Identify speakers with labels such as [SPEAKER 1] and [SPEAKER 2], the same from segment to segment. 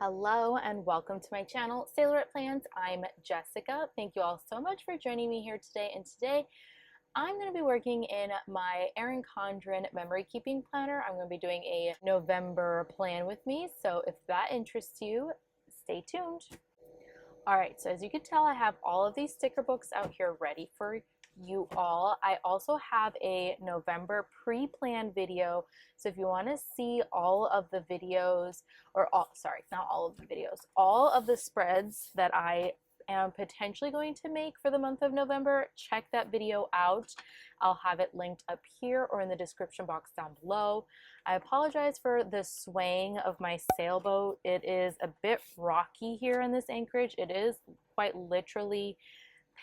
[SPEAKER 1] Hello and welcome to my channel, Sailorette.Plans. I'm Jessica. Thank you all so much for joining me here today. And today I'm going to be working in my Erin Condren memory keeping planner. I'm going to be doing a November plan with me. So if that interests you, stay tuned. Alright, so as you can tell, I have all of these sticker books out here ready for you all. I also have a November pre-plan video, so if you want to see all of the videos, or all, sorry, not all of the videos, all of the spreads that I am potentially going to make for the month of November, check that video out. I'll have it linked up here or in the description box down below. I apologize for the swaying of my sailboat. It is a bit rocky here in this anchorage. It is quite literally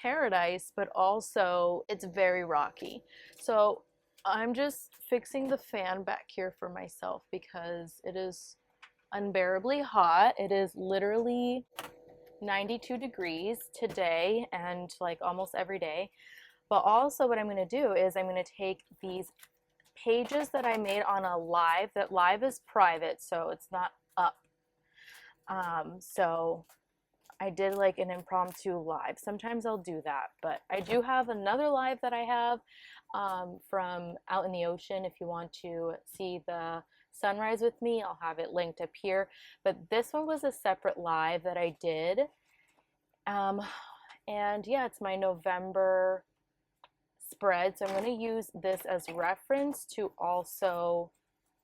[SPEAKER 1] paradise, but also it's very rocky. So I'm just fixing the fan back here for myself because it is unbearably hot. It is literally 92 degrees today and like almost every day. But also what I'm going to do is I'm going to take these pages that I made on a live. That live is private, so it's not up. So I did like an impromptu live. Sometimes I'll do that, but I do have another live that I have from out in the ocean. If you want to see the sunrise with me, I'll have it linked up here. But this one was a separate live that I did. And yeah, it's my November spread. So I'm going to use this as reference to also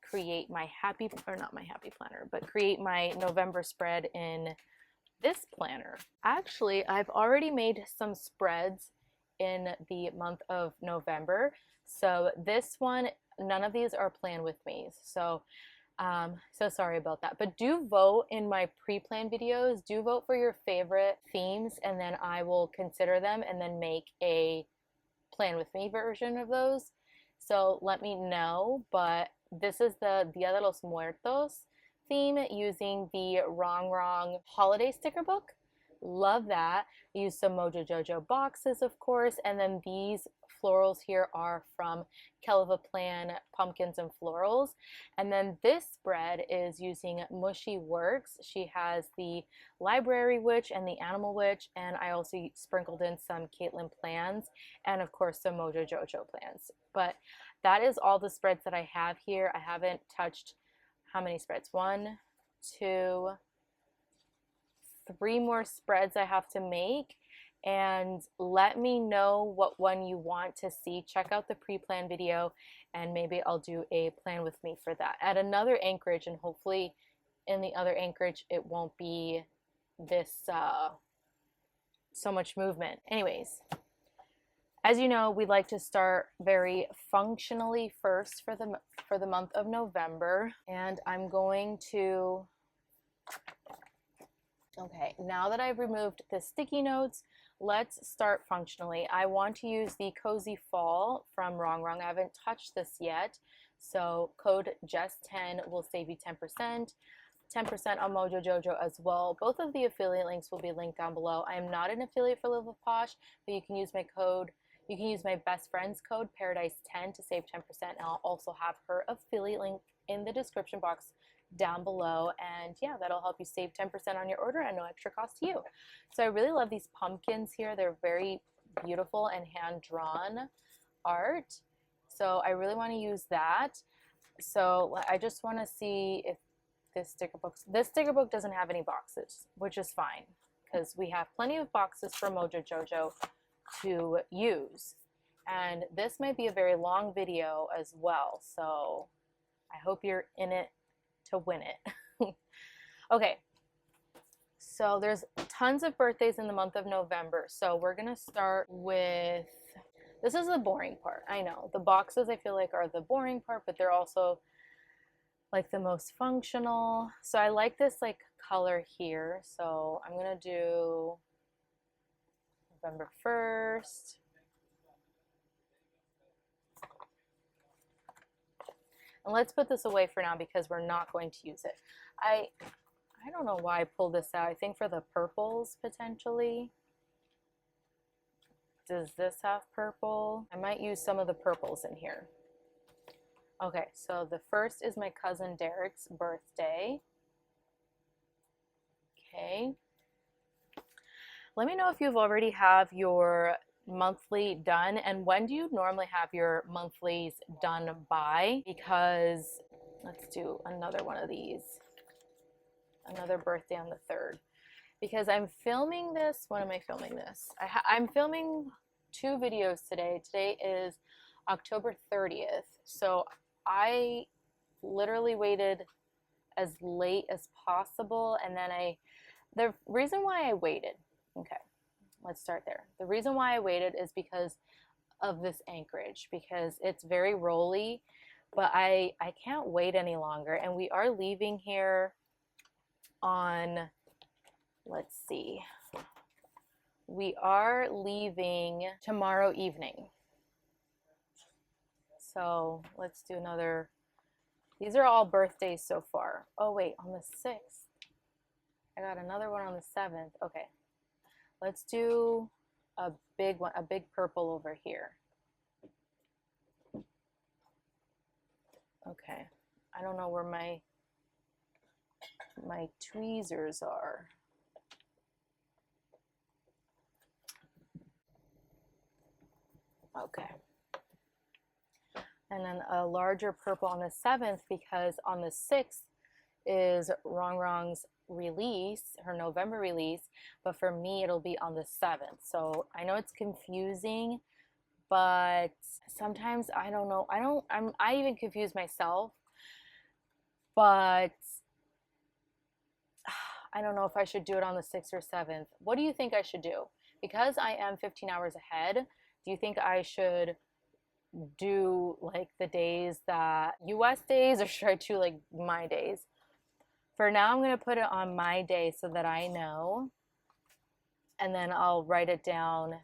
[SPEAKER 1] create my not my happy planner, but create my November spread in this planner. Actually, I've already made some spreads in the month of November. So this one, none of these are planned with me. So so sorry about that. But do vote in my pre-plan videos. Do vote for your favorite themes, and then I will consider them and then make a plan with me version of those. So let me know. But this is the Dia de los Muertos theme using the Wrong holiday sticker book. Love that. I used some Mojo Jojo boxes, of course, and then these florals here are from Plan pumpkins and florals. And then this spread is using Mushy Works. She has the Library Witch and the Animal Witch, and I also sprinkled in some Plans and of course some Mojo Jojo plans. But that is all the spreads that I have here. I haven't touched how many spreads? 1, 2, 3 more spreads I have to make, and let me know what one you want to see. Check out the pre-plan video and maybe I'll do a plan with me for that at another anchorage, and hopefully in the other anchorage it won't be this so much movement. Anyways, as you know, we like to start very functionally first for the month of November, and I'm going to, okay, now that I've removed the sticky notes, let's start functionally. I want to use the Cozy Fall from Wrong. I haven't touched this yet, so code JESS10 will save you 10%. 10% on Mojo Jojo as well. Both of the affiliate links will be linked down below. I am not an affiliate for Live with Posh, but you can use my code. You can use my best friend's code, Paradise10, to save 10%. And I'll also have her affiliate link in the description box down below. And yeah, that'll help you save 10% on your order and no extra cost to you. So I really love these pumpkins here. They're very beautiful and hand-drawn art. So I really want to use that. So I just want to see if this sticker book doesn't have any boxes, which is fine because we have plenty of boxes for Mojo Jojo to use. And this might be a very long video as well, so I hope you're in it to win it. Okay, so there's tons of birthdays in the month of November, so we're gonna start with, this is the boring part. I know the boxes I feel like are the boring part, but they're also like the most functional. So I like this like color here, so I'm gonna do November 1st. And let's put this away for now because we're not going to use it. I don't know why I pulled this out. I think for the purples potentially. Does this have purple? I might use some of the purples in here. Okay, so the first is my cousin Derek's birthday. Okay. Let me know if you've already have your monthly done, and when do you normally have your monthlies done by? Because let's do another one of these, another birthday on the 3rd, because I'm filming this. When am I filming this? I'm filming 2 videos today. Today is October 30th, so I literally waited as late as possible, and then the reason why I waited, okay, let's start there. The reason why I waited is because of this anchorage, because it's very rolly, but I can't wait any longer. And we are leaving here on, let's see, we are leaving tomorrow evening. So let's do another, these are all birthdays so far. Oh wait, on the 6th, I got another one on the 7th. Okay. Let's do a big one, a big purple over here. Okay, I don't know where my tweezers are. Okay. And then a larger purple on the 7th, because on the 6th is Wrong's release, her November release, but for me it'll be on the 7th. So I know it's confusing, but sometimes I don't know. I even confuse myself, but I don't know if I should do it on the 6th or 7th. What do you think I should do? Because I am 15 hours ahead, do you think I should do like the days that US days, or should I do like my days? For now, I'm going to put it on my day so that I know, and then I'll write it down.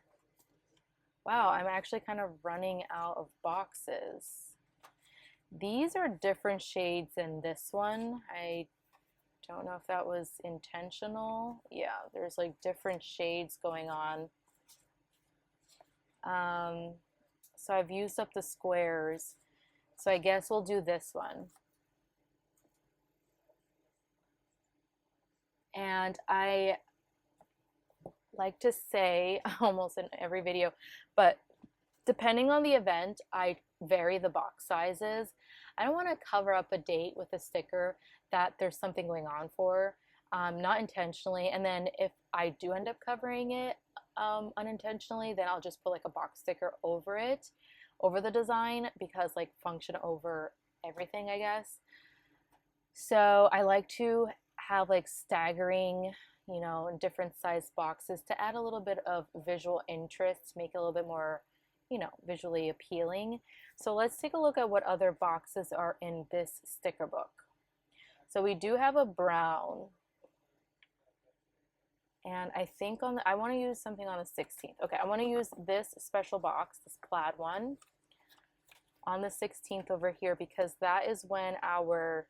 [SPEAKER 1] Wow, I'm actually kind of running out of boxes. These are different shades than this one. I don't know if that was intentional. Yeah, there's like different shades going on. So I've used up the squares. So I guess we'll do this one. And I like to say almost in every video, but depending on the event, I vary the box sizes. I don't want to cover up a date with a sticker that there's something going on for, not intentionally. And then if I do end up covering it unintentionally, then I'll just put like a box sticker over it, over the design, because like function over everything, I guess. So I like to have like staggering, you know, different size boxes to add a little bit of visual interest, make it a little bit more, you know, visually appealing. So let's take a look at what other boxes are in this sticker book. So we do have a brown, and I think I want to use something on the 16th. Okay, I want to use this special box, this plaid one, on the 16th over here, because that is when our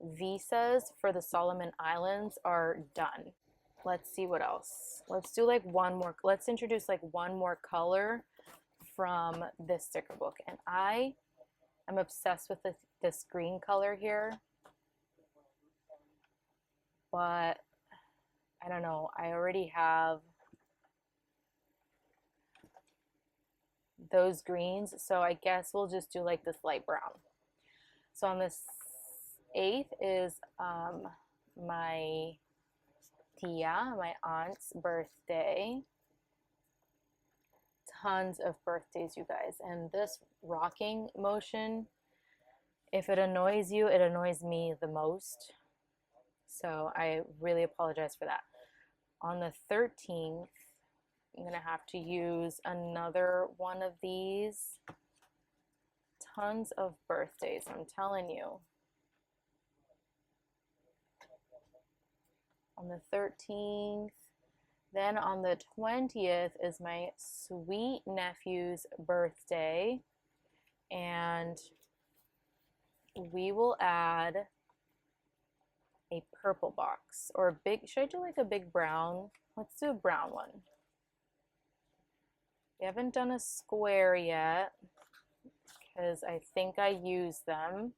[SPEAKER 1] visas for the Solomon Islands are done. Let's see what else. Let's do like one more. Let's introduce like one more color from this sticker book. And I am obsessed with this green color here. But I don't know. I already have those greens. So I guess we'll just do like this light brown. So on this 8th is my tia, my aunt's birthday. Tons of birthdays, you guys. And this rocking motion, if it annoys you, it annoys me the most. So I really apologize for that. On the 13th, I'm going to have to use another one of these. Tons of birthdays, I'm telling you. On the 13th. Then on the 20th is my sweet nephew's birthday. And we will add a purple box, or a big, should I do like a big brown? Let's do a brown one. We haven't done a square yet because I think I used them.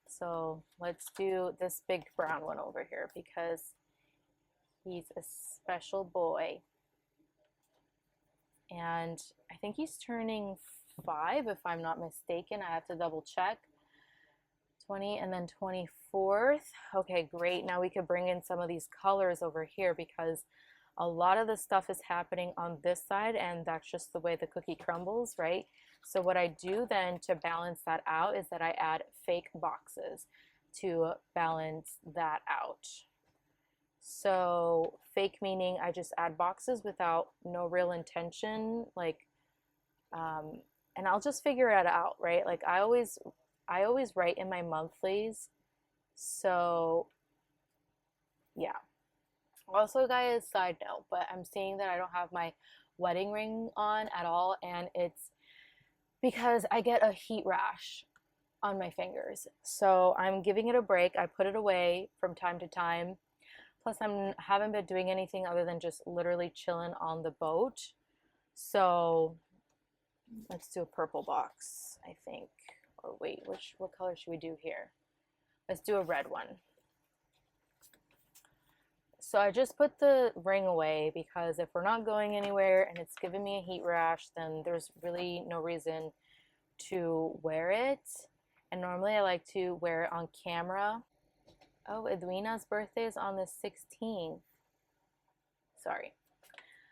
[SPEAKER 1] So let's do this big brown one over here because he's a special boy. And I think he's turning 5 if I'm not mistaken. I have to double check. 20 and then 24th. Okay, great. Now we could bring in some of these colors over here because a lot of the stuff is happening on this side and that's just the way the cookie crumbles, right? So what I do then to balance that out is that I add fake boxes to balance that out. So fake meaning I just add boxes without no real intention, like, and I'll just figure it out, right? Like I always write in my monthlies. So yeah. Also, guys, side note, but I'm seeing that I don't have my wedding ring on at all, and it's because I get a heat rash on my fingers. So I'm giving it a break. I put it away from time to time. Plus, I haven't been doing anything other than just literally chilling on the boat. So let's do a purple box, I think. Or wait, what color should we do here? Let's do a red one. So I just put the ring away because if we're not going anywhere and it's giving me a heat rash, then there's really no reason to wear it. And normally I like to wear it on camera. Oh, Edwina's birthday is on the 16th. Sorry.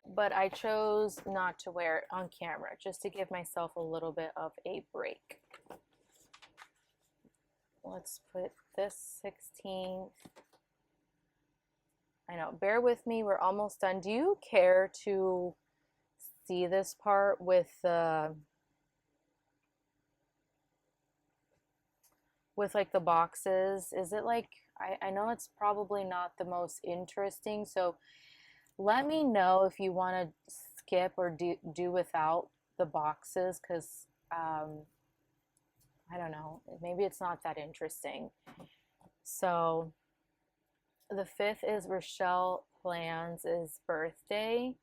[SPEAKER 1] But I chose not to wear it on camera just to give myself a little bit of a break. Let's put this 16th. I know, bear with me, we're almost done. Do you care to see this part with like the boxes? Is it like, I know it's probably not the most interesting, so let me know if you want to skip or do without the boxes, because I don't know, maybe it's not that interesting. So the 5th is Wishlist.Plans' birthday.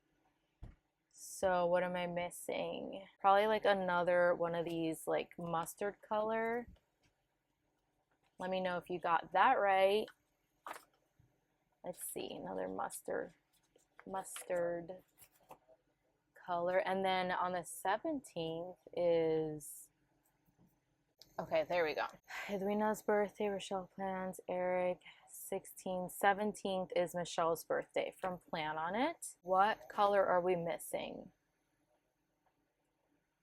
[SPEAKER 1] So what am I missing? Probably like another one of these like mustard color. Let me know if you got that right. Let's see, another mustard color. And then on the 17th is, okay, there we go. Edwina's birthday, Wishlist.Plans, Eric, 16th. 17th is Michelle's birthday from Plan on It. What color are we missing?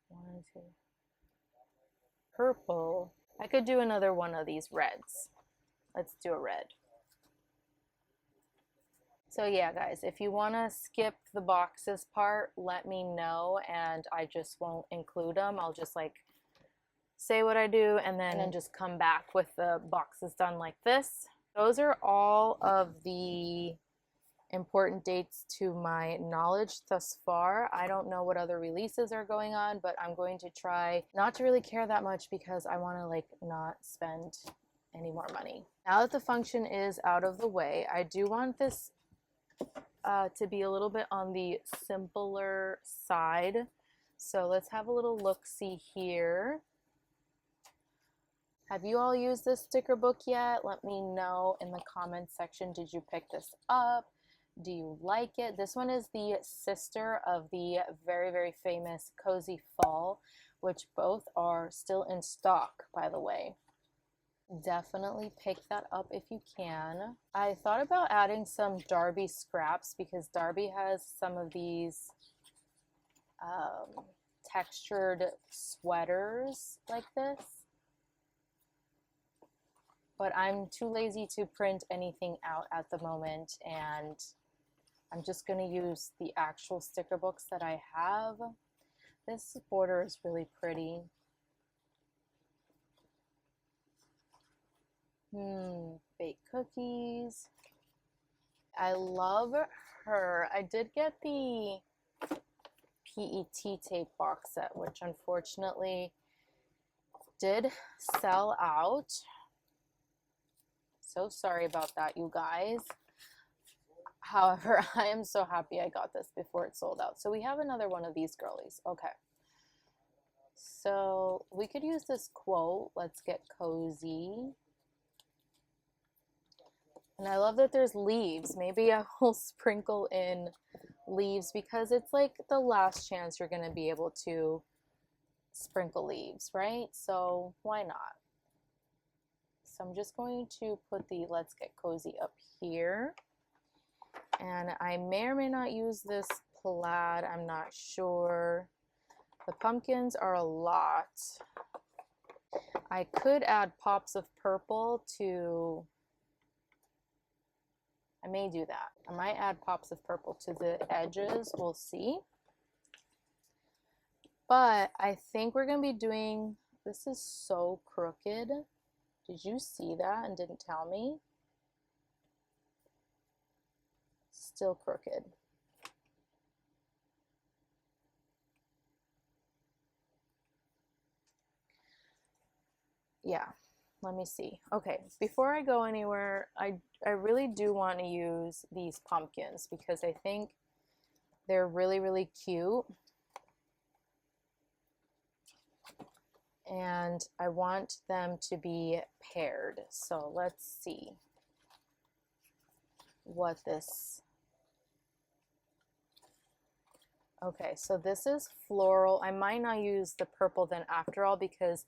[SPEAKER 1] 1, 2. Purple. I could do another one of these reds. Let's do a red. So yeah, guys, if you want to skip the boxes part, let me know and I just won't include them. I'll just like say what I do and then just come back with the boxes done like this. Those are all of the important dates to my knowledge thus far. I don't know what other releases are going on, but I'm going to try not to really care that much because I want to like not spend any more money. Now that the function is out of the way, I do want this to be a little bit on the simpler side. So let's have a little look-see here. Have you all used this sticker book yet? Let me know in the comments section. Did you pick this up? Do you like it? This one is the sister of the very, very famous Cozy Fall, which both are still in stock, by the way. Definitely pick that up if you can. I thought about adding some Darby scraps because Darby has some of these textured sweaters like this. But I'm too lazy to print anything out at the moment, and I'm just going to use the actual sticker books that I have. This border is really pretty. Baked cookies. I love her. I did get the PET tape box set, which unfortunately did sell out. So sorry about that, you guys. However, I am so happy I got this before it sold out. So we have another one of these girlies. Okay. So we could use this quote, let's get cozy. And I love that there's leaves. Maybe I will sprinkle in leaves because it's like the last chance you're going to be able to sprinkle leaves, right? So why not? So I'm just going to put the Let's Get Cozy up here. And I may or may not use this plaid, I'm not sure. The pumpkins are a lot. I could add pops of purple to, I may do that. I might add pops of purple to the edges, we'll see. But I think we're gonna be doing, this is so crooked. Did you see that and didn't tell me? Still crooked. Yeah, let me see. Okay, before I go anywhere, I really do want to use these pumpkins because I think they're really, really cute. And I want them to be paired. So let's see what this, okay, so this is floral. I might not use the purple then after all because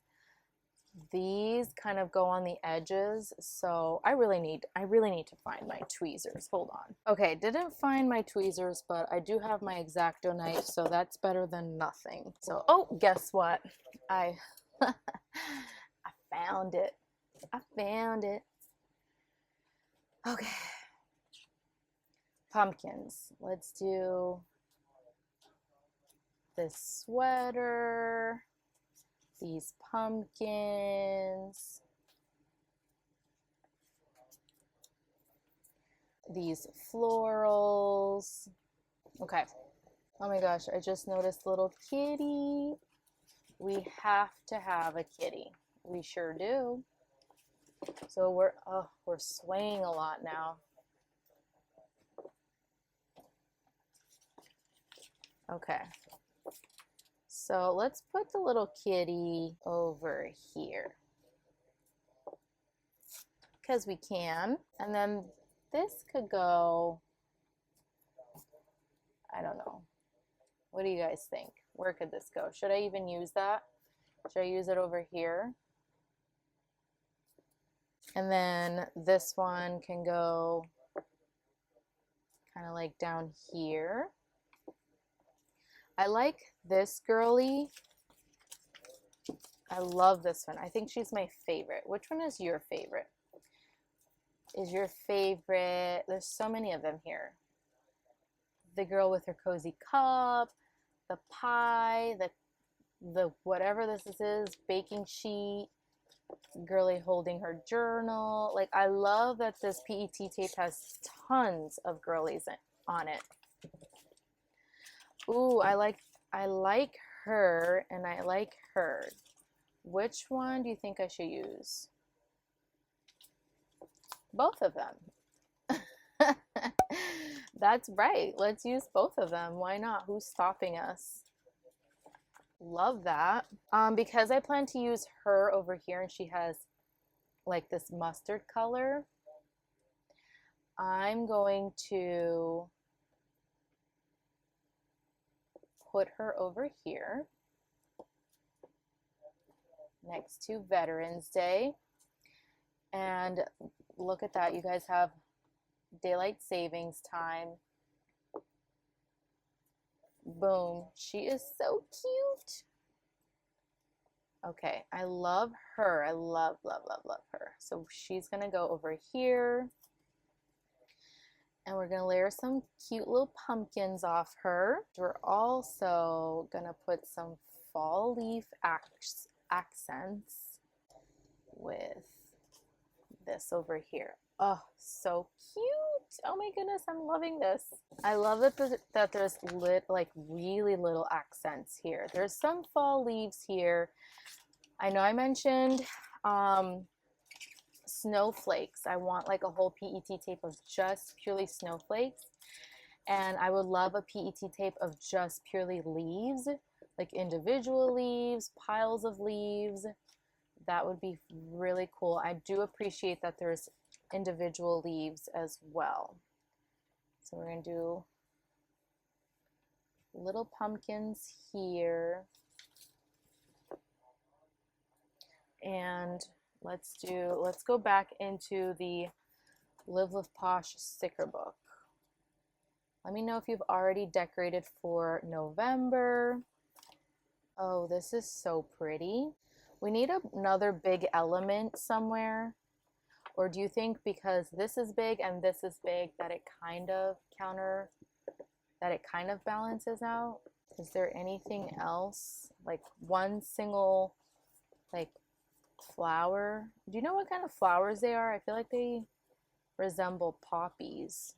[SPEAKER 1] these kind of go on the edges. So I really need to find my tweezers. Hold on. Okay, didn't find my tweezers, but I do have my X-Acto knife, so that's better than nothing. So, oh, guess what? I found it. I found it. Okay. Pumpkins. Let's do this sweater, these pumpkins, these florals. Okay. Oh my gosh, I just noticed little kitty. We have to have a kitty. We sure do. So we're swaying a lot now. Okay. So let's put the little kitty over here. Because we can. And then this could go, I don't know. What do you guys think? Where could this go? Should I even use that? Should I use it over here? And then this one can go kind of like down here. I like this girly. I love this one. I think she's my favorite. Which one is your favorite? Is your favorite, there's so many of them here. The girl with her cozy cup, the pie, the whatever this is, baking sheet, girly holding her journal. Like, I love that this PET tape has tons of girlies on it. Ooh, I like her and I like her. Which one do you think I should use? Both of them. That's right. Let's use both of them. Why not? Who's stopping us? Love that. Because I plan to use her over here and she has like this mustard color, I'm going to put her over here next to Veterans Day. And look at that, you guys have daylight savings time. Boom, she is so cute. Okay, I love her. I love, love, love, love her. So she's gonna go over here. And we're gonna layer some cute little pumpkins off her. We're also gonna put some fall leaf accents with this over here. Oh, so cute. Oh my goodness, I'm loving this. I love that there's like really little accents here. There's some fall leaves here. I know I mentioned snowflakes. I want like a whole PET tape of just purely snowflakes. And I would love a PET tape of just purely leaves, like individual leaves, piles of leaves. That would be really cool. I do appreciate that there's individual leaves as well. So we're going to do little pumpkins here. And let's go back into the Live with Posh sticker book. Let me know if you've already decorated for November. Oh, this is so pretty. We need another big element somewhere. Or do you think because this is big and this is big that it kind of balances out? Is there anything else? Like one single like flower? Do you know what kind of flowers they are? I feel like they resemble poppies.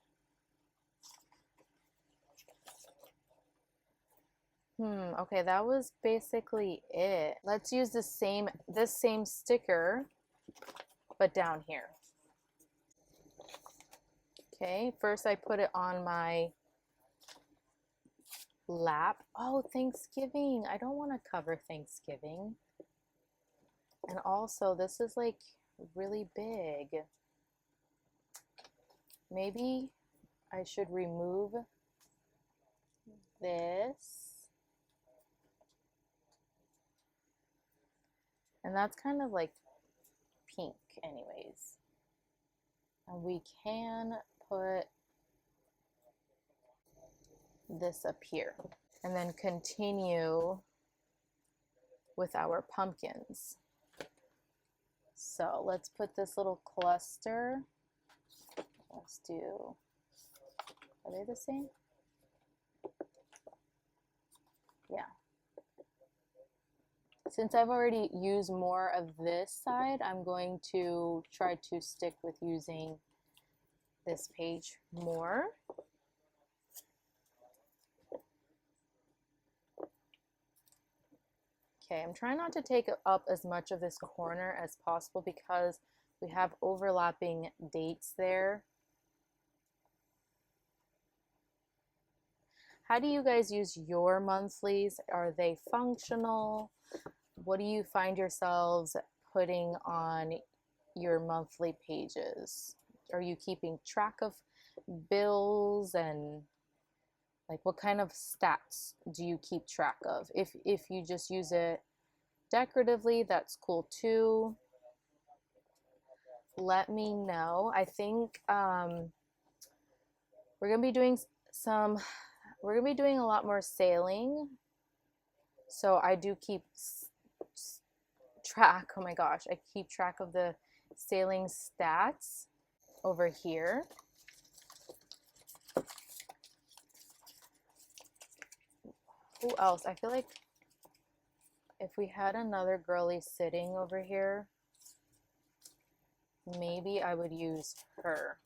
[SPEAKER 1] Okay, that was basically it. Let's use this same sticker, but down here. Okay, first I put it on my lap. Oh, Thanksgiving. I don't want to cover Thanksgiving. And also, this is like really big. Maybe I should remove this. And that's kind of like pink anyways. And we can put this up here and then continue with our pumpkins. So let's put this little cluster. Let's do, are they the same? Yeah. Since I've already used more of this side, I'm going to try to stick with using this page more. Okay, I'm trying not to take up as much of this corner as possible because we have overlapping dates there. How do you guys use your monthlies? Are they functional? What do you find yourselves putting on your monthly pages? Are you keeping track of bills and like what kind of stats do you keep track of? If you just use it decoratively, that's cool too. Let me know. I think we're gonna be doing a lot more sailing. So I do keep track, oh my gosh, I keep track of the sailing stats over here. Who else? I feel like if we had another girly sitting over here, maybe I would use her.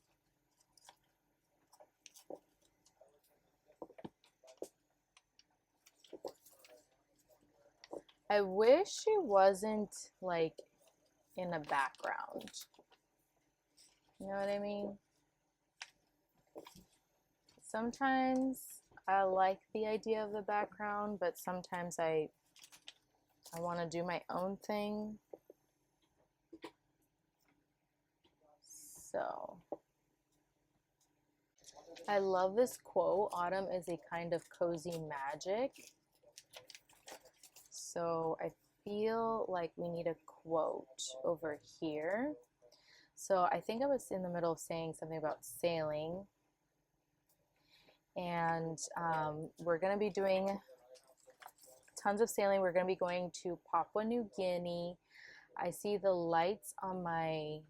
[SPEAKER 1] I wish she wasn't like in a background. You know what I mean? Sometimes I like the idea of the background, but sometimes I want to do my own thing. So I love this quote, autumn is a kind of cozy magic. So I feel like we need a quote over here. So I think I was in the middle of saying something about sailing. And we're going to be doing tons of sailing. We're going to be going to Papua New Guinea. I see the lights on my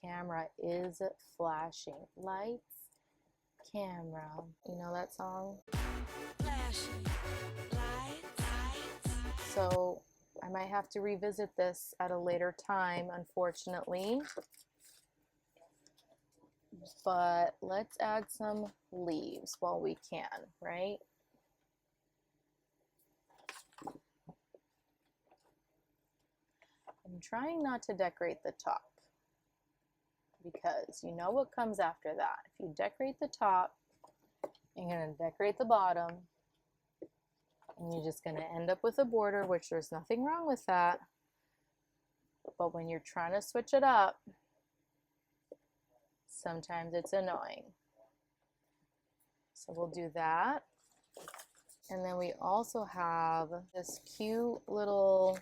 [SPEAKER 1] camera is flashing. Lights, camera. You know that song? Flashing lights. So I might have to revisit this at a later time, unfortunately. But let's add some leaves while we can, right? I'm trying not to decorate the top because you know what comes after that. If you decorate the top, you're going to decorate the bottom and you're just going to end up with a border, which there's nothing wrong with that. But when you're trying to switch it up, sometimes it's annoying. So we'll do that. And then we also have this cute little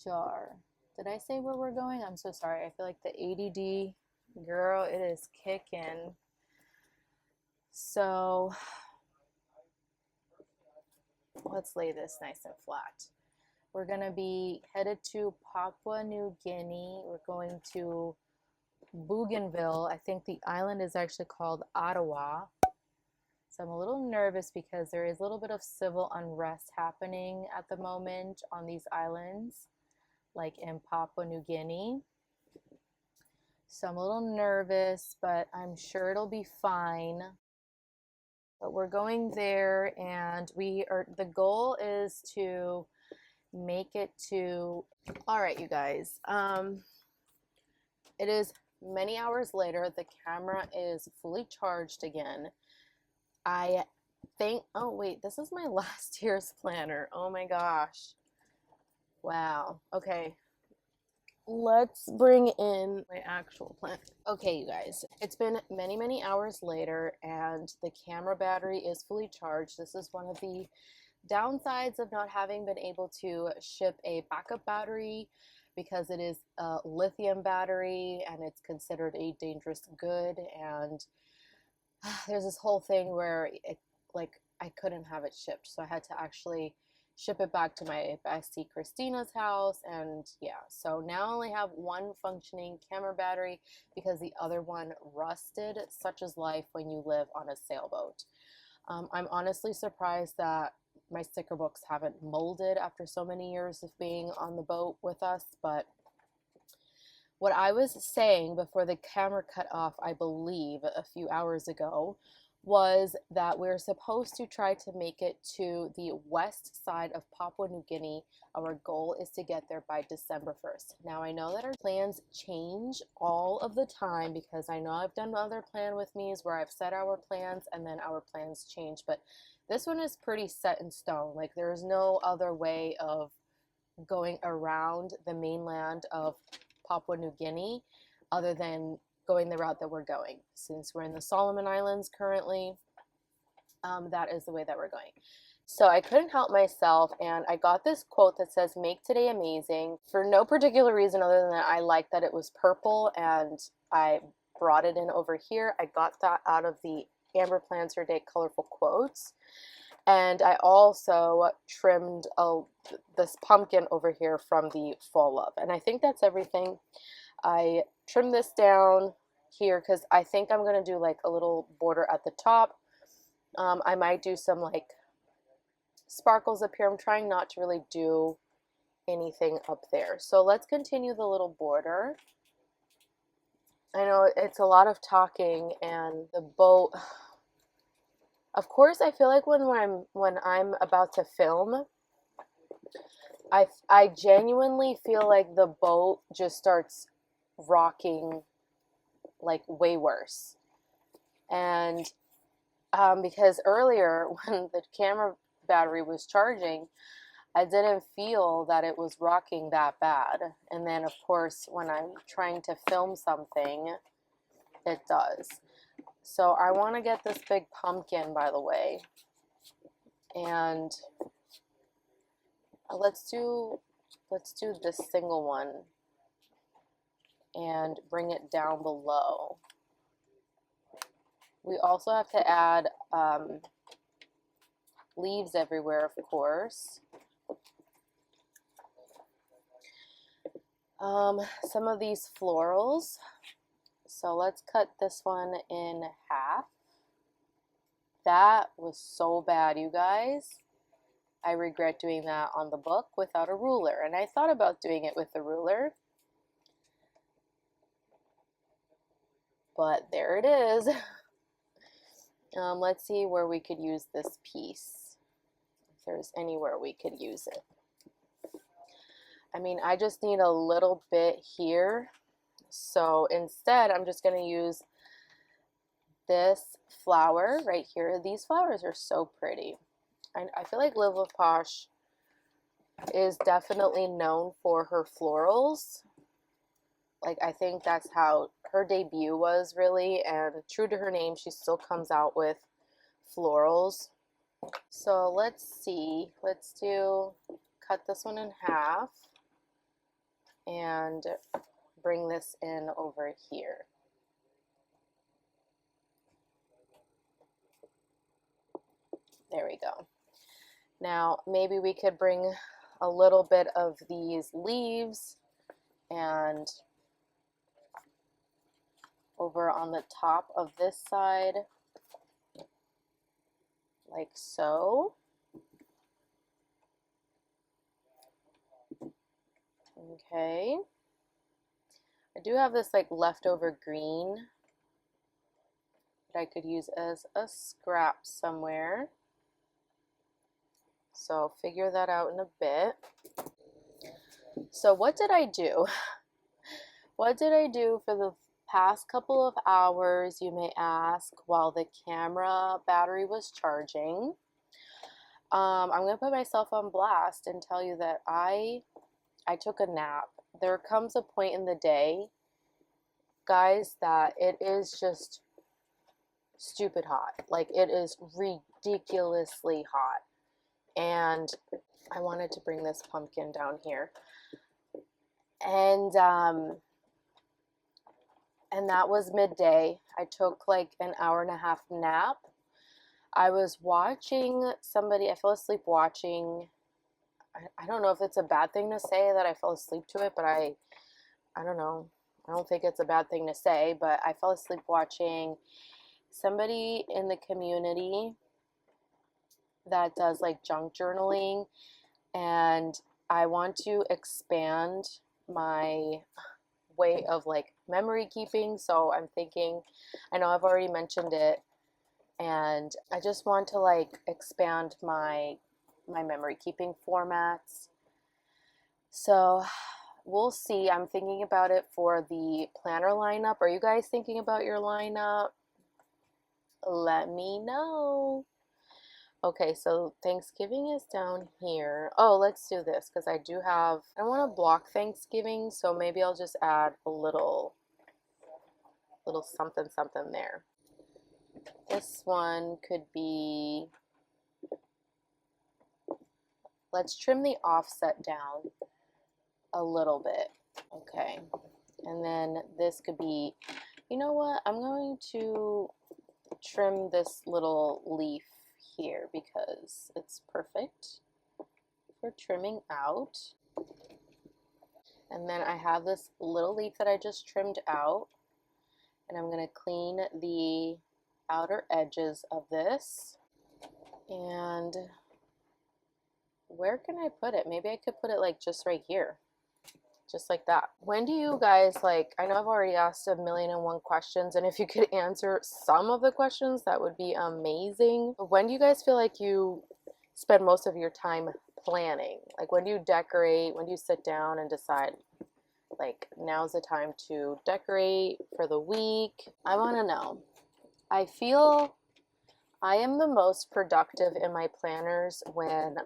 [SPEAKER 1] jar. Did I say where we're going? I'm so sorry. I feel like the ADD girl, it is kicking. So let's lay this nice and flat. We're going to be headed to Papua New Guinea. We're going to Bougainville. I think the island is actually called Ottawa. So I'm a little nervous because there is a little bit of civil unrest happening at the moment on these islands, like in Papua New Guinea. So I'm a little nervous, but I'm sure it'll be fine. But we're going there, and the goal is to make it to, all right, you guys, it is many hours later. The camera is fully charged again. I think, oh wait, this is my last year's planner. Oh my gosh. Wow. Okay. Let's bring in my actual planner. Okay, you guys, it's been many, many hours later, and the camera battery is fully charged. This is one of the downsides of not having been able to ship a backup battery, because it is a lithium battery and it's considered a dangerous good. And there's this whole thing where I couldn't have it shipped, so I had to actually ship it back to my bestie Christina's house. And yeah, so now I only have one functioning camera battery because the other one rusted. Such is life when you live on a sailboat. I'm honestly surprised that my sticker books haven't molded after so many years of being on the boat with us. But what I was saying before the camera cut off, I believe a few hours ago, was that we're supposed to try to make it to the west side of Papua New Guinea. Our goal is to get there by December 1st. Now, I know that our plans change all of the time, because I know I've done other plan with me's where I've set our plans and then our plans change, but this one is pretty set in stone. Like, there's no other way of going around the mainland of Papua New Guinea other than going the route that we're going. Since we're in the Solomon Islands currently, that is the way that we're going. So I couldn't help myself, and I got this quote that says, "Make today amazing," for no particular reason other than that I liked that it was purple, and I brought it in over here. I got that out of the Amber Plans Her Day Colorful Quotes. And I also trimmed this pumpkin over here from the Fall Love. And I think that's everything. I trimmed this down here because I think I'm going to do like a little border at the top. I might do some like sparkles up here. I'm trying not to really do anything up there. So let's continue the little border. I know it's a lot of talking, and the boat... Of course, I feel like when I'm about to film, I genuinely feel like the boat just starts rocking like way worse. And because earlier when the camera battery was charging, I didn't feel that it was rocking that bad. And then of course when I'm trying to film something, it does. So I want to get this big pumpkin, by the way, and let's do this single one and bring it down below. We also have to add leaves everywhere, of course. Some of these florals. So let's cut this one in half. That was so bad, you guys. I regret doing that on the book without a ruler. And I thought about doing it with a ruler. But there it is. Let's see where we could use this piece. If there's anywhere we could use it. I mean, I just need a little bit here. So instead, I'm just going to use this flower right here. These flowers are so pretty. I feel like Live with Posh is definitely known for her florals. Like, I think that's how her debut was, really, and true to her name, she still comes out with florals. So let's see, let's cut this one in half and bring this in over here. There we go. Now maybe we could bring a little bit of these leaves and over on the top of this side, like so. Okay. I do have this like leftover green that I could use as a scrap somewhere. So figure that out in a bit. So what did I do? What did I do for the past couple of hours, you may ask, while the camera battery was charging? I'm going to put myself on blast and tell you that I took a nap. There comes a point in the day, guys, that it is just stupid hot. Like, it is ridiculously hot. And I wanted to bring this pumpkin down here. And that was midday. I took like an hour and a half nap. I was watching somebody, I fell asleep watching, I don't know if it's a bad thing to say that I fell asleep to it, but I don't know. I don't think it's a bad thing to say, but I fell asleep watching somebody in the community that does like junk journaling, and I want to expand my way of like memory keeping. So I'm thinking, I know I've already mentioned it, and I just want to like expand my memory keeping formats. So we'll see. I'm thinking about it for the planner lineup. Are you guys thinking about your lineup? Let me know. Okay, so Thanksgiving is down here. Oh, let's do this because I want to block Thanksgiving, so maybe I'll just add a little something something there. This one could be, let's trim the offset down a little bit. Okay, and then this could be, you know what, I'm going to trim this little leaf here because it's perfect for trimming out. And then I have this little leaf that I just trimmed out, and I'm going to clean the outer edges of this. And where can I put it? Maybe I could put it like just right here, just like that. When do you guys, like, I know I've already asked 1,000,001 questions, and if you could answer some of the questions, that would be amazing. When do you guys feel like you spend most of your time planning? Like, when do you decorate? When do you sit down and decide, like, now's the time to decorate for the week? I want to know. I feel I am the most productive in my planners when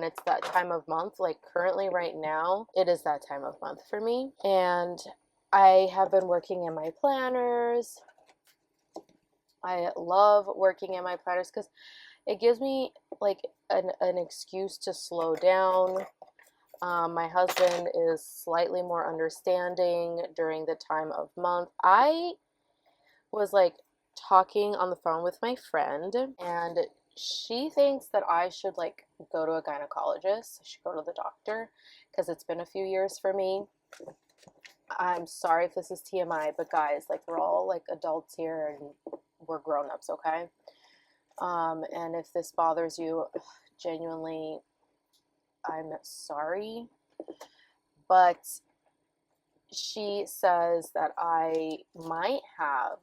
[SPEAKER 1] it's that time of month. Like currently right now, it is that time of month for me. And I have been working in my planners. I love working in my planners because it gives me like an excuse to slow down. My husband is slightly more understanding during the time of month. I was like talking on the phone with my friend, and she thinks that I should like go to a gynecologist. I should go to the doctor because it's been a few years for me. I'm sorry if this is TMI, but guys, like, we're all like adults here and we're grown-ups, okay? And if this bothers you, genuinely, I'm sorry. But she says that I might have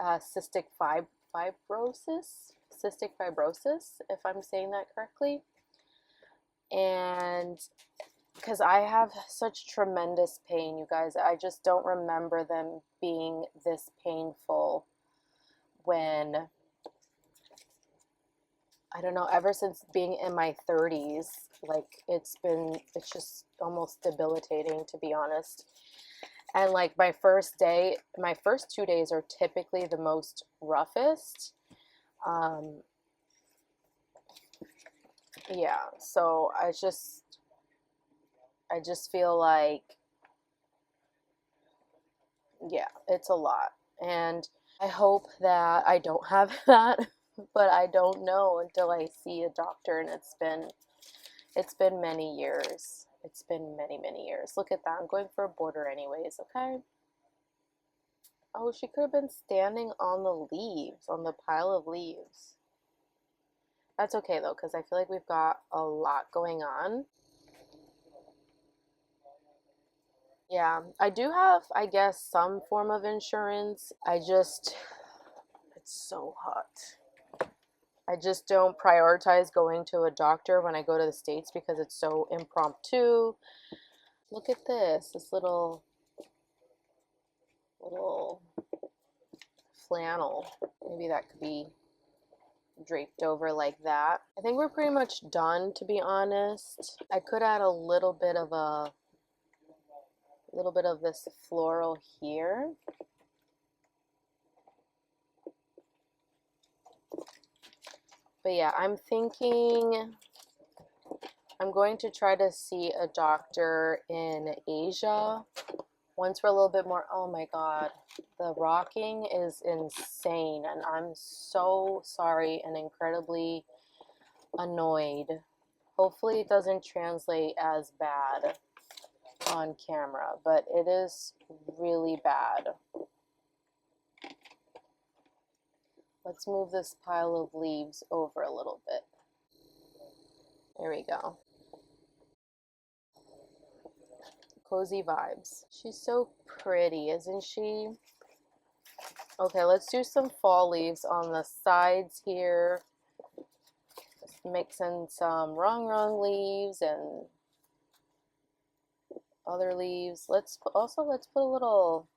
[SPEAKER 1] cystic fibrosis, if I'm saying that correctly. And because I have such tremendous pain, you guys, I just don't remember them being this painful when, I don't know, ever since being in my 30s, like it's just almost debilitating, to be honest. And like my first 2 days are typically the most roughest. Yeah, so I just feel like, yeah, it's a lot. And I hope that I don't have that, but I don't know until I see a doctor, and it's been many years. It's been many, many years. Look at that. I'm going for a border anyways, okay? Oh, she could have been standing on the leaves, on the pile of leaves. That's okay though, because I feel like we've got a lot going on. Yeah, I do have, I guess, some form of insurance. It's so hot. I just don't prioritize going to a doctor when I go to the States because it's so impromptu. Look at this little flannel. Maybe that could be draped over like that. I think we're pretty much done, to be honest. I could add a little bit of this floral here. But yeah, I'm thinking I'm going to try to see a doctor in Asia once we're a little bit more. Oh my god, the rocking is insane, and I'm so sorry and incredibly annoyed. Hopefully it doesn't translate as bad on camera, but it is really bad. Let's move this pile of leaves over a little bit. There we go. Cozy vibes. She's so pretty, isn't she? Okay, let's do some fall leaves on the sides here. Just mix in some wrong leaves and other leaves. Let's put a little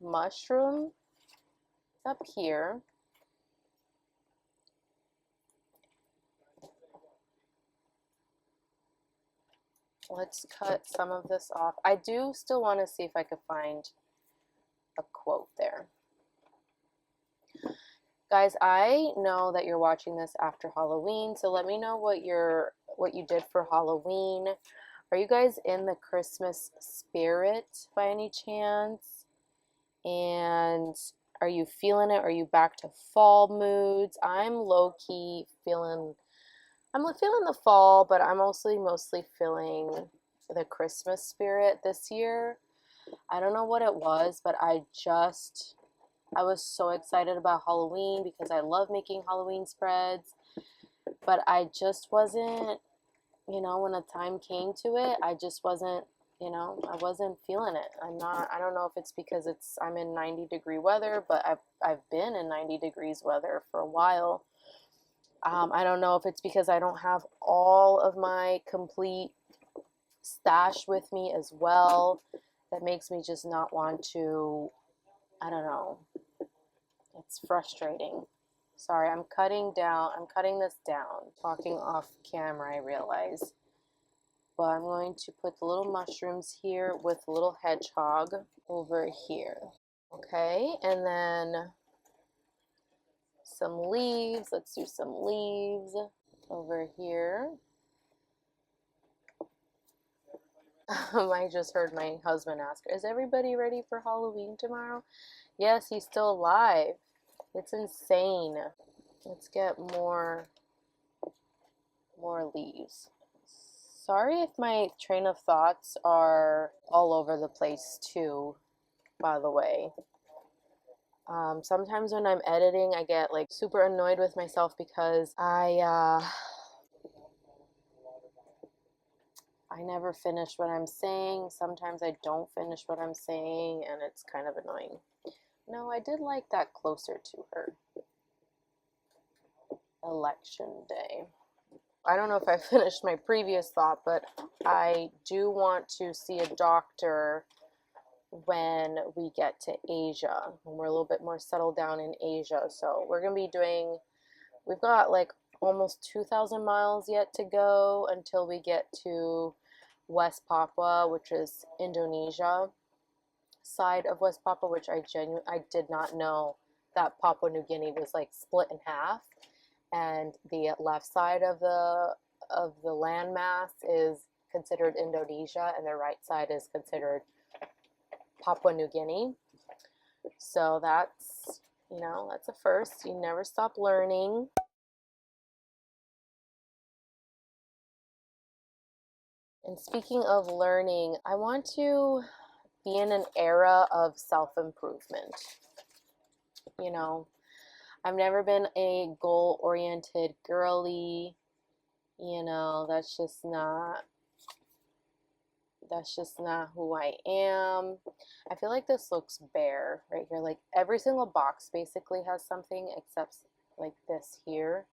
[SPEAKER 1] mushroom up here. Let's cut some of this off. I do still want to see if I could find a quote there. Guys, I know that you're watching this after Halloween, so let me know what you did for Halloween. Are you guys in the Christmas spirit by any chance? And are you feeling it? Are you back to fall moods? I'm low-key feeling the fall, but I'm mostly feeling the Christmas spirit this year. I don't know what it was, but I was so excited about Halloween because I love making Halloween spreads, but I just wasn't, when the time came to it, I just wasn't, I wasn't feeling it. I don't know if it's because I'm in 90-degree weather, but I've been in 90 degrees weather for a while. I don't know if it's because I don't have all of my complete stash with me as well. That makes me just not want to, I don't know. It's frustrating. Sorry, I'm cutting this down. Talking off camera, I realize. But I'm going to put the little mushrooms here with a little hedgehog over here. Okay, and then some leaves. Let's do some leaves over here. I just heard my husband ask, is everybody ready for Halloween tomorrow? Yes, he's still alive. It's insane. Let's get more leaves. Sorry if my train of thoughts are all over the place too, by the way. Sometimes when I'm editing, I get like super annoyed with myself because I never finish what I'm saying. Sometimes I don't finish what I'm saying, and it's kind of annoying. No, I did like that closer to her. Election day. I don't know if I finished my previous thought, but I do want to see a doctor when we get to Asia, when we're a little bit more settled down in Asia. So we're going to be we've got like almost 2,000 miles yet to go until we get to West Papua, which is Indonesia side of West Papua, which I did not know that Papua New Guinea was like split in half, and the left side of the landmass is considered Indonesia, and the right side is considered Papua New Guinea. So that's, you know, that's a first. You never stop learning. And speaking of learning, I want to be in an era of self-improvement. You know, I've never been a goal-oriented girly. You know, that's just not who I am. I feel like this looks bare right here. Like every single box basically has something except like this here.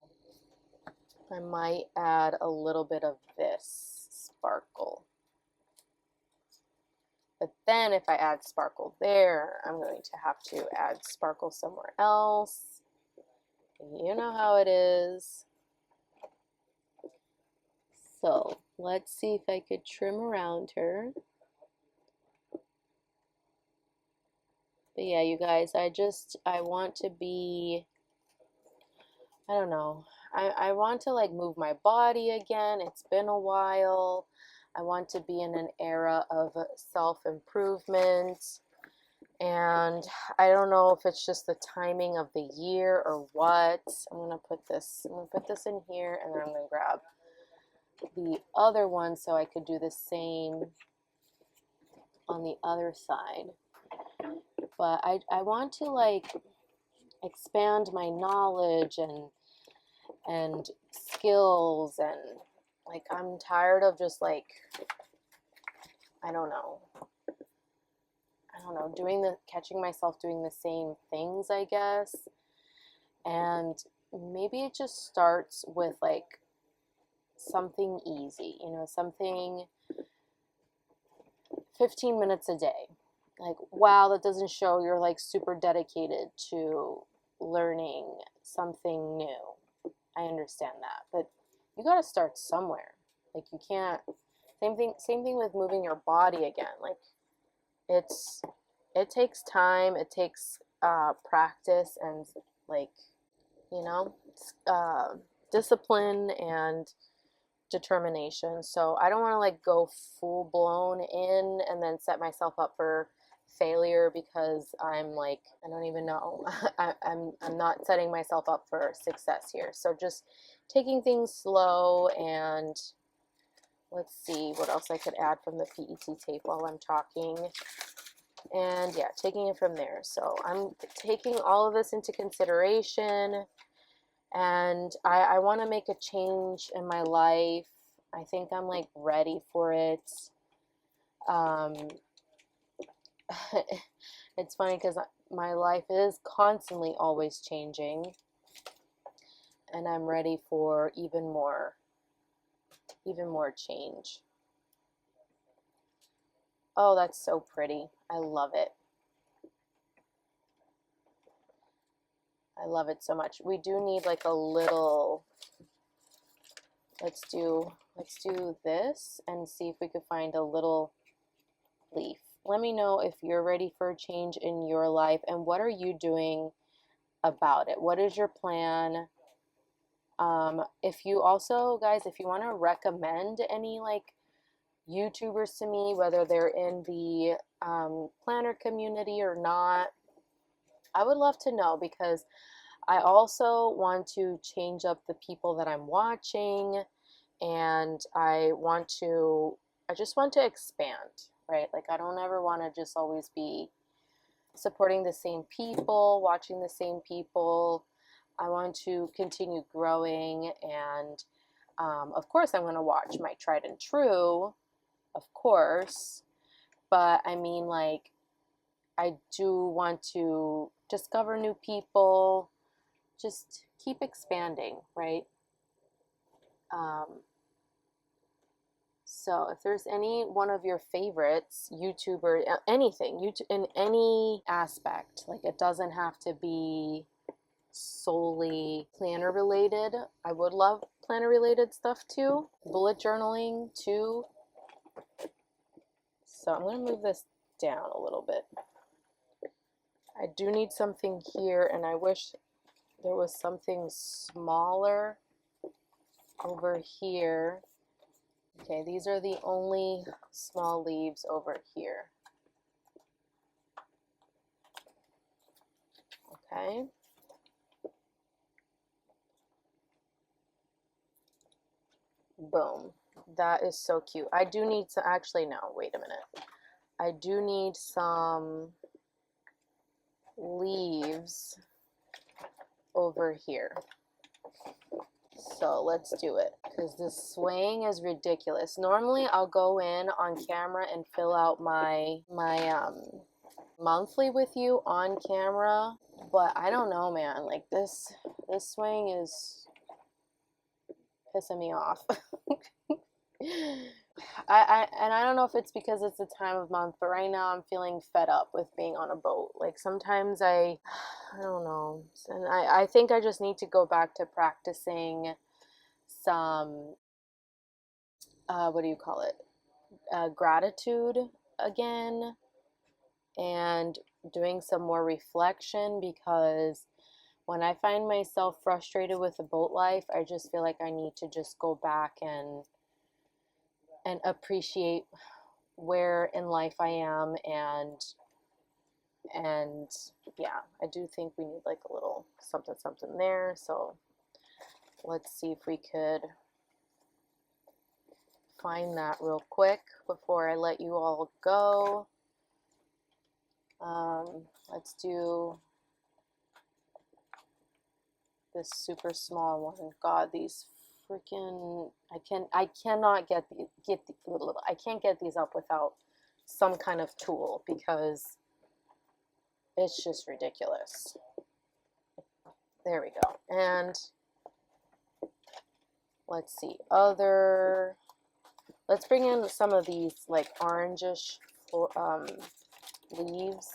[SPEAKER 1] I might add a little bit of this sparkle. But then if I add sparkle there, I'm going to have to add sparkle somewhere else. You know how it is. So let's see if I could trim around her. But yeah, you guys, I want to be, I don't know, I want to like move my body again. It's been a while. I want to be in an era of self-improvement. And I don't know if it's just the timing of the year or what. I'm gonna put this in here, and then I'm gonna grab the other one so I could do the same on the other side. But I want to like expand my knowledge and skills, and like I'm tired of just like, I don't know, catching myself doing the same things, I guess. And maybe it just starts with like something easy, you know, something 15 minutes a day. Like, wow, that doesn't show you're like super dedicated to learning something new. I understand that, but you got to start somewhere. Like, you can't, same thing with moving your body again. Like, it takes time, it takes practice, and like, you know, discipline and determination. So I don't want to like go full blown in and then set myself up for failure, because I'm like, I don't even know. I'm not setting myself up for success here. So just taking things slow, and let's see what else I could add from the PET tape while I'm talking. And yeah, taking it from there. So I'm taking all of this into consideration, and I want to make a change in my life. I think I'm like ready for it. It's funny because my life is constantly always changing, and I'm ready for even more change. Oh, that's so pretty. I love it. I love it so much. We do need like a little, let's do this and see if we could find a little leaf. Let me know if you're ready for a change in your life, and what are you doing about it? What is your plan? If you also, guys, if you want to recommend any like YouTubers to me, whether they're in the planner community or not, I would love to know, because I also want to change up the people that I'm watching, and I just want to expand, right? Like, I don't ever want to just always be supporting the same people, watching the same people. I want to continue growing, and of course I'm going to watch my tried and true, of course, but I mean, like, I do want to discover new people, just keep expanding, right? So if there's any one of your favorites, YouTuber, anything, in any aspect, like it doesn't have to be solely planner related. I would love planner related stuff too. Bullet journaling too. So I'm going to move this down a little bit. I do need something here, and I wish there was something smaller over here. Okay, these are the only small leaves over here. Okay. Boom. That is so cute. I do need to actually, no, wait a minute. I do need some leaves over here. So let's do it, because this swaying is ridiculous. Normally I'll go in on camera and fill out my monthly with you on camera, but I don't know, man. Like this swaying is pissing me off. I don't know if it's because it's the time of month, but right now I'm feeling fed up with being on a boat. Like sometimes I don't know, and I think I just need to go back to practicing some what do you call it, gratitude again, and doing some more reflection, because when I find myself frustrated with the boat life, I just feel like I need to just go back and appreciate where in life I am, and yeah, I do think we need like a little something there. So let's see if we could find that real quick before I let you all go. Let's do this super small one. God, these freaking, I cannot get I can't get these up without some kind of tool, because it's just ridiculous. There we go. And let's see, let's bring in some of these like orangish leaves.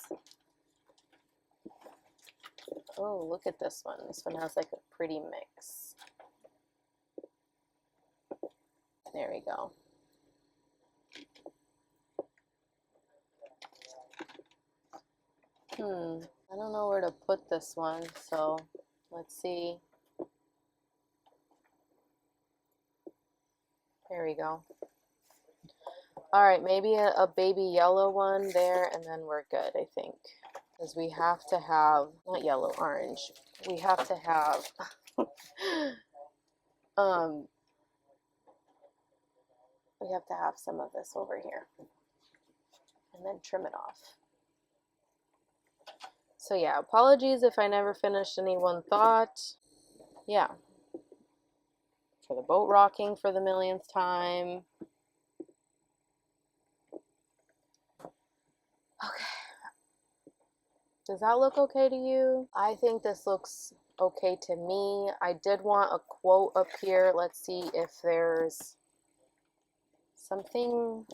[SPEAKER 1] Oh, look at this one. This one has like a pretty mix. There we go. I don't know where to put this one, so let's see. There we go. All right, maybe a baby yellow one there, and then we're good, I think. Because we have to have, not yellow, orange. We have to have, we have to have some of this over here. And then trim it off. So yeah, apologies if I never finished any one thought. Yeah. For the boat rocking for the millionth time. Okay. Does that look okay to you? I think this looks okay to me. I did want a quote up here. Let's see if there's something.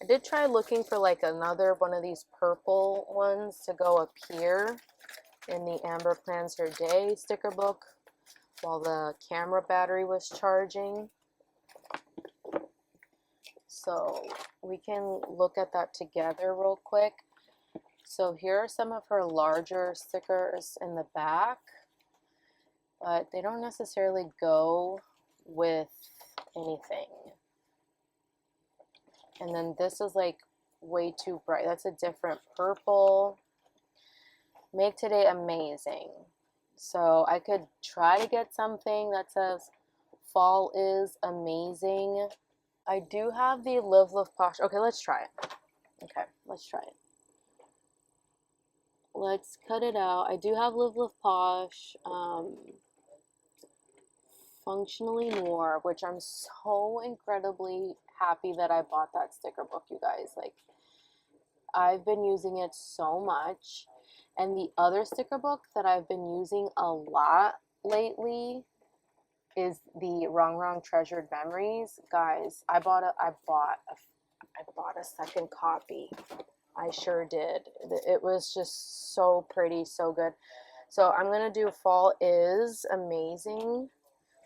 [SPEAKER 1] I did try looking for like another one of these purple ones to go up here in the Amber Plans Her Day sticker book while the camera battery was charging. So we can look at that together real quick. So here are some of her larger stickers in the back, but they don't necessarily go with anything. And then this is like way too bright. That's a different purple. Make today amazing. So I could try to get something that says fall is amazing. I do have the Live Love Posh. Okay, let's try it. Okay, let's try it. Let's cut it out. I do have Live Love Posh. Functionally Noir, which I'm so incredibly happy that I bought that sticker book, you guys. Like, I've been using it so much. And the other sticker book that I've been using a lot lately is the Wrong Treasured Memories. Guys, I bought a second copy. I sure did. It was just so pretty, so good. So I'm gonna do Fall is Amazing.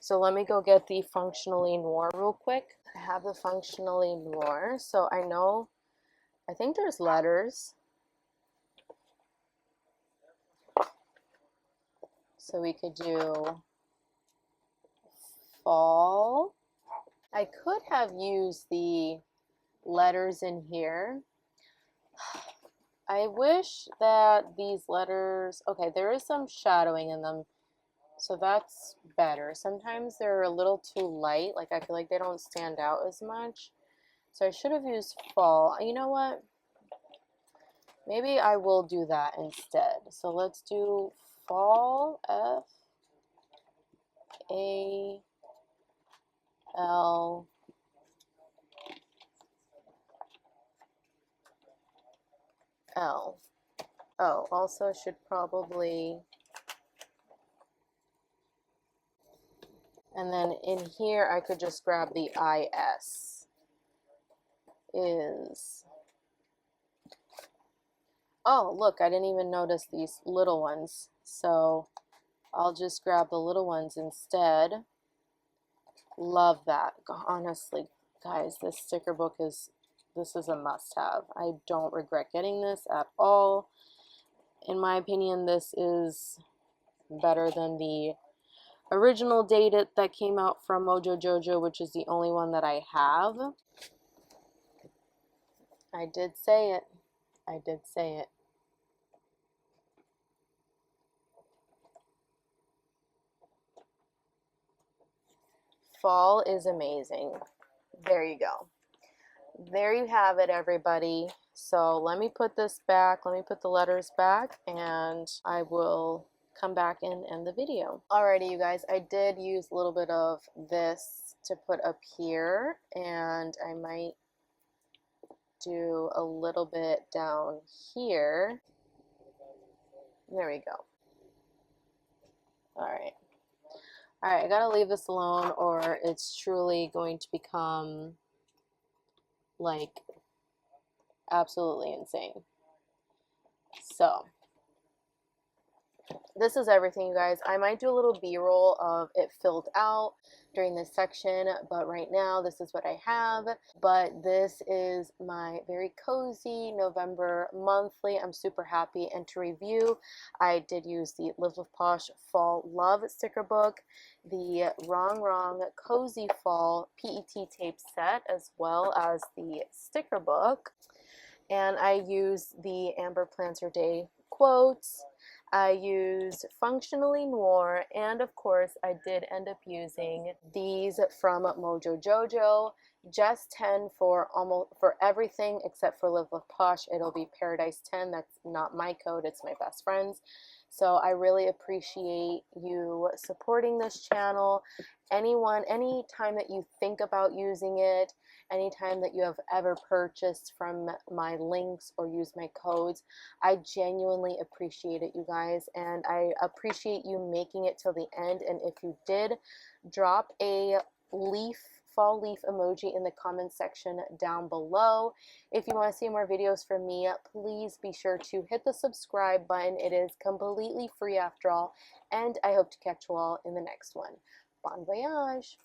[SPEAKER 1] So let me go get the Functionally Noir real quick. I have the Functionally Noir, so I know I think there's letters. So we could do fall. I could have used the letters in here. I wish that these letters, okay, there is some shadowing in them, so that's better. Sometimes they're a little too light, like I feel like they don't stand out as much. So I should have used fall. You know what? Maybe I will do that instead. So let's do fall, F-A-L. L. Oh, also should probably, and then in here I could just grab the IS. Is, oh look, I didn't even notice these little ones, so I'll just grab the little ones instead. Love that. Honestly, guys, this sticker book is, this is a must-have. I don't regret getting this at all. In my opinion, this is better than the original Date that came out from Mojo Jojo, which is the only one that I have. I did say it. I did say it. Fall is amazing. There you go. There you have it, everybody. So let me put this back. Let me put the letters back, and I will come back and end the video. Alrighty, you guys, I did use a little bit of this to put up here, and I might do a little bit down here. There we go. Alright. Alright, I gotta leave this alone or it's truly going to become like absolutely insane. So this is everything, you guys. I might do a little b-roll of it filled out during this section, but right now this is what I have. But this is my very cozy November monthly. I'm super happy. And to review, I did use the Live with Posh Fall Love sticker book, the Wrong Cozy Fall PET tape set, as well as the sticker book. And I used the Amber Plans Her Day quotes. I used Functionally Noir, and of course I did end up using these from Mojo Jojo. Just 10 for everything except for Live with Posh. It'll be Paradise 10. That's not my code, it's my best friend's. So I really appreciate you supporting this channel. Anytime that you think about using it, anytime that you have ever purchased from my links or used my codes, I genuinely appreciate it, you guys, and I appreciate you making it till the end. And if you did, drop a fall leaf emoji in the comment section down below. If you want to see more videos from me, please be sure to hit the subscribe button. It is completely free after all, and I hope to catch you all in the next one. Bon voyage!